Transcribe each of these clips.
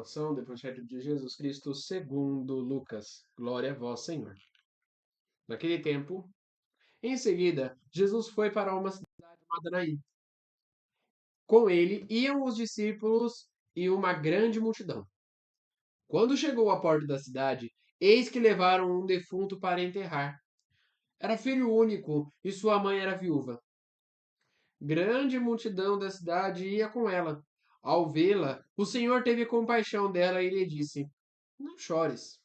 Proclamação do Evangelho de Jesus Cristo segundo Lucas. Glória a vós, Senhor. Naquele tempo, em seguida, Jesus foi para uma cidade chamada Naim. Com ele iam os discípulos e uma grande multidão. Quando chegou à porta da cidade, eis que levaram um defunto para enterrar. Era filho único e sua mãe era viúva. Grande multidão da cidade ia com ela. Ao vê-la, o Senhor teve compaixão dela e lhe disse: Não chores.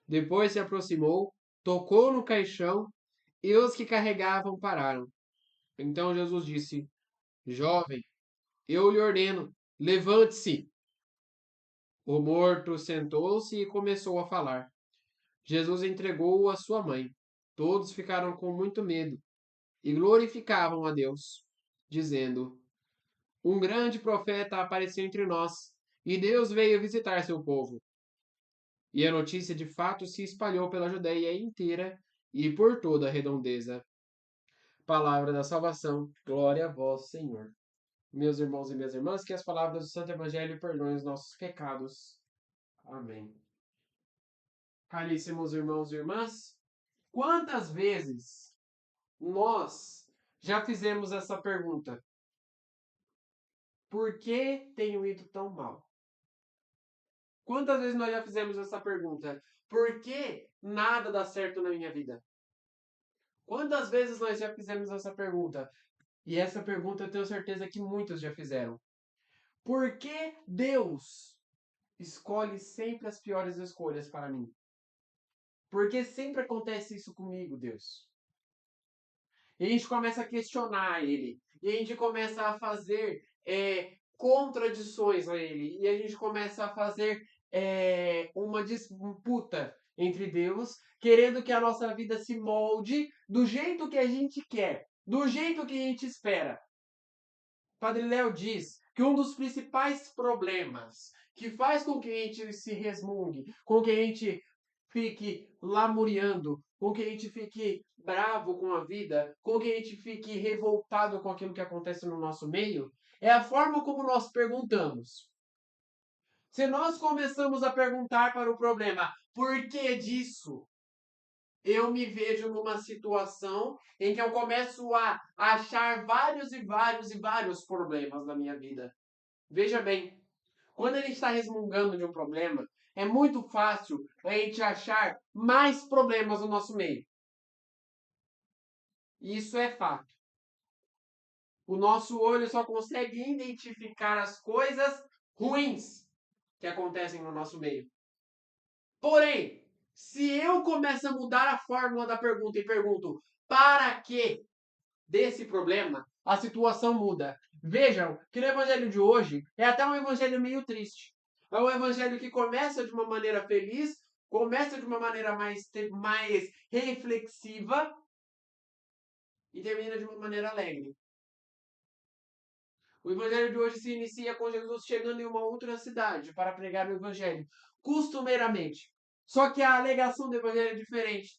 Depois se aproximou, tocou no caixão e os que carregavam pararam. Então Jesus disse: Jovem, eu lhe ordeno, levante-se. O morto sentou-se e começou a falar. Jesus entregou-o à sua mãe. Todos ficaram com muito medo e glorificavam a Deus, dizendo: Um grande profeta apareceu entre nós, e Deus veio visitar seu povo. E a notícia de fato se espalhou pela Judéia inteira e por toda a redondeza. Palavra da salvação, glória a vós, Senhor. Meus irmãos e minhas irmãs, que as palavras do Santo Evangelho perdoem os nossos pecados. Amém. Caríssimos irmãos e irmãs, quantas vezes nós já fizemos essa pergunta? Por que tenho ido tão mal? Quantas vezes nós já fizemos essa pergunta? Por que nada dá certo na minha vida? Quantas vezes nós já fizemos essa pergunta? E essa pergunta eu tenho certeza que muitos já fizeram. Por que Deus escolhe sempre as piores escolhas para mim? Por que sempre acontece isso comigo, Deus? E a gente começa a questionar Ele. E a gente começa a fazer contradições a Ele. E a gente começa a fazer uma disputa entre Deus, querendo que a nossa vida se molde do jeito que a gente quer, do jeito que a gente espera. Padre Léo diz que um dos principais problemas que faz com que a gente se resmungue, com que a gente fique lamuriando, com que a gente fique bravo com a vida, com que a gente fique revoltado com aquilo que acontece no nosso meio, é a forma como nós perguntamos. Se nós começamos a perguntar para o problema, por que disso? Eu me vejo numa situação em que eu começo a achar vários problemas na minha vida. Veja bem, quando a gente está resmungando de um problema, é muito fácil a gente achar mais problemas no nosso meio. Isso é fato. O nosso olho só consegue identificar as coisas ruins que acontecem no nosso meio. Porém, se eu começo a mudar a fórmula da pergunta e pergunto para que desse problema, a situação muda. Vejam que no evangelho de hoje é até um evangelho meio triste. É um evangelho que começa de uma maneira feliz, começa de uma maneira mais reflexiva e termina de uma maneira alegre. O evangelho de hoje se inicia com Jesus chegando em uma outra cidade para pregar o evangelho, costumeiramente. Só que a alegação do evangelho é diferente.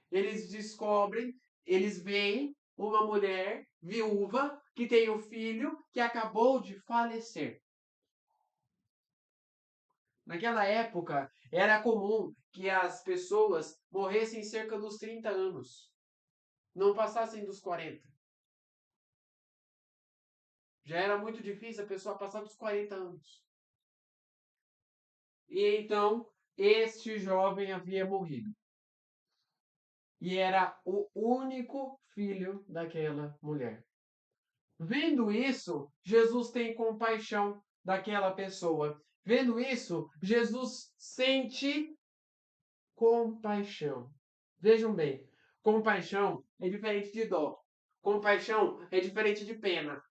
Eles descobrem, eles veem uma mulher viúva que tem um filho que acabou de falecer. Naquela época, era comum que as pessoas morressem cerca dos 30 anos. Não passassem dos 40. Já era muito difícil a pessoa passar dos 40 anos. E então, este jovem havia morrido. E era o único filho daquela mulher. Vendo isso, Jesus tem compaixão daquela pessoa. Vendo isso, Jesus sente compaixão. Vejam bem, compaixão é diferente de dó. Compaixão é diferente de pena.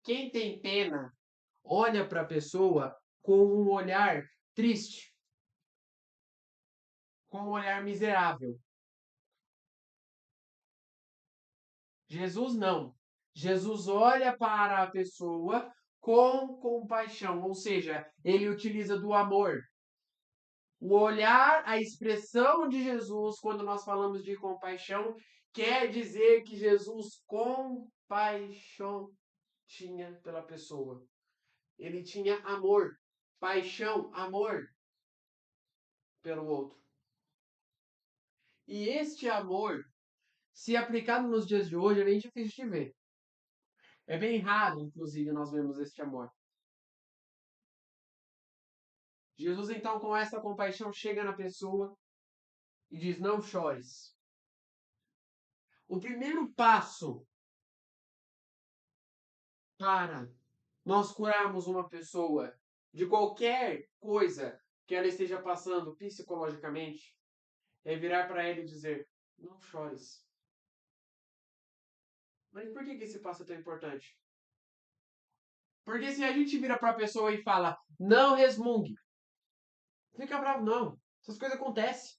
Quem tem pena olha para a pessoa com um olhar triste, com um olhar miserável. Jesus não. Jesus olha para a pessoa com compaixão, ou seja, ele utiliza do amor. O olhar, a expressão de Jesus, quando nós falamos de compaixão, quer dizer que Jesus compaixão tinha pela pessoa. Ele tinha amor. paixão, amor pelo outro. E este amor, se aplicado nos dias de hoje, é bem difícil de ver. É bem raro, inclusive, nós vemos este amor. Jesus, então, com essa compaixão, chega na pessoa e diz: não chores. O primeiro passo para nós curarmos uma pessoa de qualquer coisa que ela esteja passando psicologicamente é virar para ela e dizer: não chores. Mas por que esse passo é tão importante? Porque se a gente vira para a pessoa e fala: não resmungue, fica bravo, não. Essas coisas acontecem.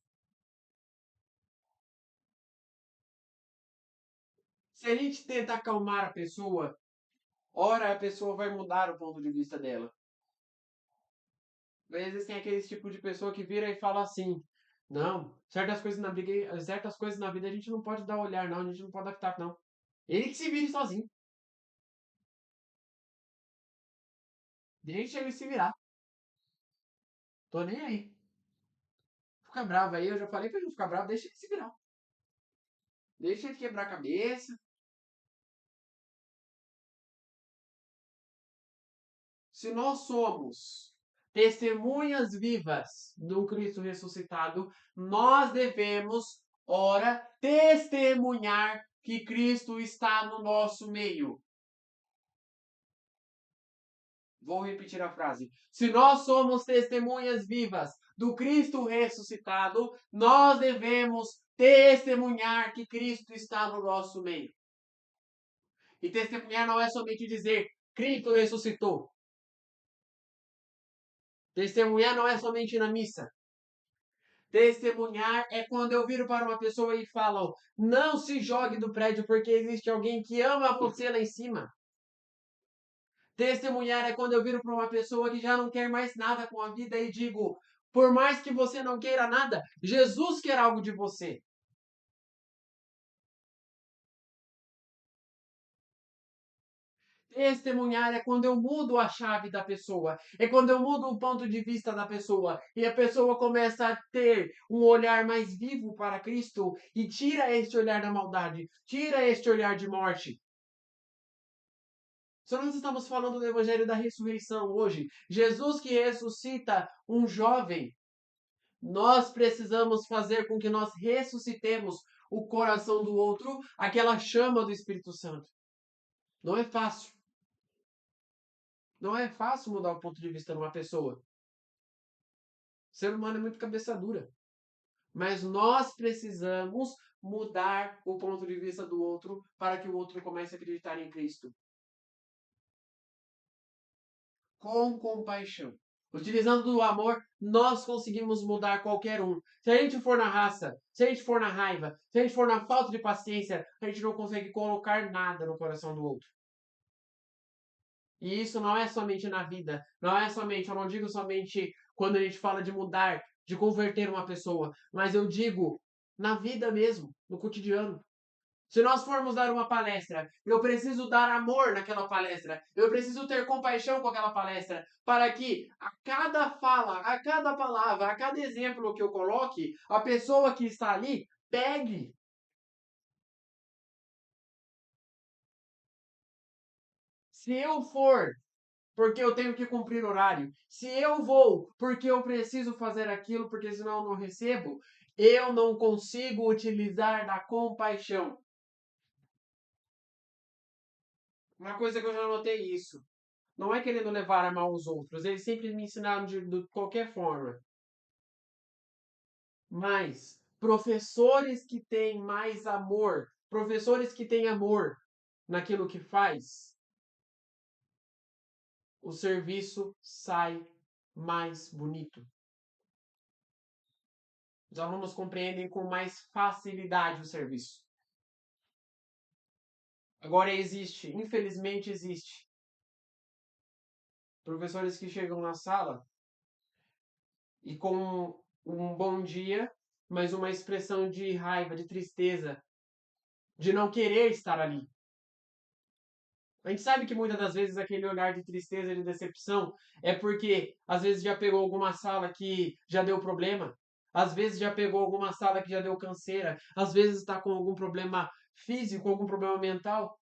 Se a gente tenta acalmar a pessoa, ora a pessoa vai mudar o ponto de vista dela. Às vezes tem aquele tipo de pessoa que vira e fala assim: não, certas coisas na vida a gente não pode dar olhar, não, a gente não pode dar pitaco, não. Ele que se vire sozinho. Deixa ele se virar. Tô nem aí. Fica bravo aí, eu já falei pra ele não ficar bravo, deixa ele se virar. Deixa ele quebrar a cabeça. Se nós somos testemunhas vivas do Cristo ressuscitado, nós devemos, ora, testemunhar que Cristo está no nosso meio. Vou repetir a frase. Se nós somos testemunhas vivas do Cristo ressuscitado, nós devemos testemunhar que Cristo está no nosso meio. E testemunhar não é somente dizer Cristo ressuscitou. Testemunhar não é somente na missa. Testemunhar é quando eu viro para uma pessoa e falo: não se jogue do prédio porque existe alguém que ama você lá em cima. Testemunhar é quando eu viro para uma pessoa que já não quer mais nada com a vida e digo: por mais que você não queira nada, Jesus quer algo de você. Testemunhar é quando eu mudo a chave da pessoa, é quando eu mudo o ponto de vista da pessoa e a pessoa começa a ter um olhar mais vivo para Cristo e tira este olhar da maldade, tira este olhar de morte. Se nós estamos falando do Evangelho da ressurreição hoje, Jesus que ressuscita um jovem, nós precisamos fazer com que nós ressuscitemos o coração do outro, aquela chama do Espírito Santo. Não é fácil. Não é fácil mudar o ponto de vista de uma pessoa. O ser humano é muito cabeça dura. Mas nós precisamos mudar o ponto de vista do outro para que o outro comece a acreditar em Cristo. Com compaixão. Utilizando o amor, nós conseguimos mudar qualquer um. Se a gente for na raça, se a gente for na raiva, se a gente for na falta de paciência, a gente não consegue colocar nada no coração do outro. E isso não é somente na vida, não é somente, eu não digo somente quando a gente fala de mudar, de converter uma pessoa, mas eu digo na vida mesmo, no cotidiano. Se nós formos dar uma palestra, eu preciso dar amor naquela palestra. Eu preciso ter compaixão com aquela palestra. Para que a cada fala, a cada palavra, a cada exemplo que eu coloque, a pessoa que está ali pegue. Se eu for porque eu tenho que cumprir horário, se eu vou porque eu preciso fazer aquilo, porque senão eu não recebo, eu não consigo utilizar da compaixão. Uma coisa que eu já notei isso. Não é querendo levar a mal os outros, eles sempre me ensinaram de qualquer forma. Mas professores que têm mais amor, professores que têm amor naquilo que faz, o serviço sai mais bonito. Os alunos compreendem com mais facilidade o serviço. Agora existe, infelizmente existe, professores que chegam na sala e com um bom dia, mas uma expressão de raiva, de tristeza, de não querer estar ali. A gente sabe que muitas das vezes aquele olhar de tristeza e de decepção é porque às vezes já pegou alguma sala que já deu problema, às vezes já pegou alguma sala que já deu canseira, às vezes está com algum problema físico, algum problema mental.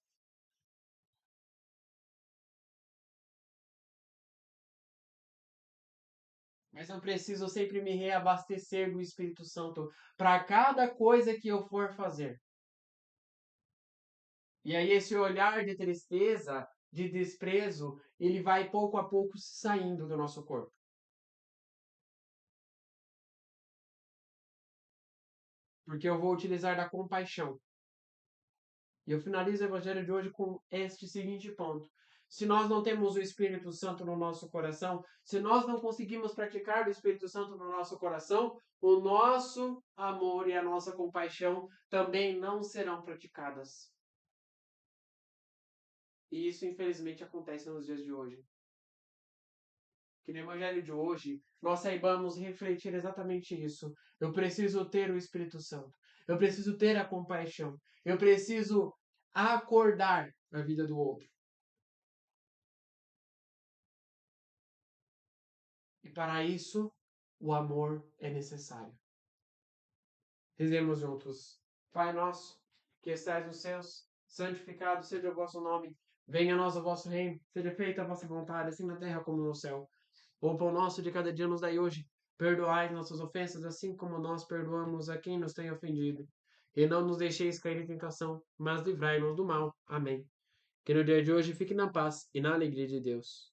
Mas eu preciso sempre me reabastecer do Espírito Santo para cada coisa que eu for fazer. E aí esse olhar de tristeza, de desprezo, ele vai pouco a pouco saindo do nosso corpo. Porque eu vou utilizar da compaixão. E eu finalizo o evangelho de hoje com este seguinte ponto. Se nós não temos o Espírito Santo no nosso coração, se nós não conseguimos praticar o Espírito Santo no nosso coração, o nosso amor e a nossa compaixão também não serão praticadas. E isso, infelizmente, acontece nos dias de hoje. Que no Evangelho de hoje nós saibamos refletir exatamente isso. Eu preciso ter o Espírito Santo. Eu preciso ter a compaixão. Eu preciso acordar a vida do outro. E para isso, o amor é necessário. Rezemos juntos. Pai nosso, que estais nos céus, santificado seja o vosso nome. Venha a nós o vosso reino. Seja feita a vossa vontade, assim na terra como no céu. O pão nosso de cada dia nos dai hoje. Perdoai nossas ofensas, assim como nós perdoamos a quem nos tem ofendido. E não nos deixeis cair em tentação, mas livrai-nos do mal. Amém. Que no dia de hoje fique na paz e na alegria de Deus.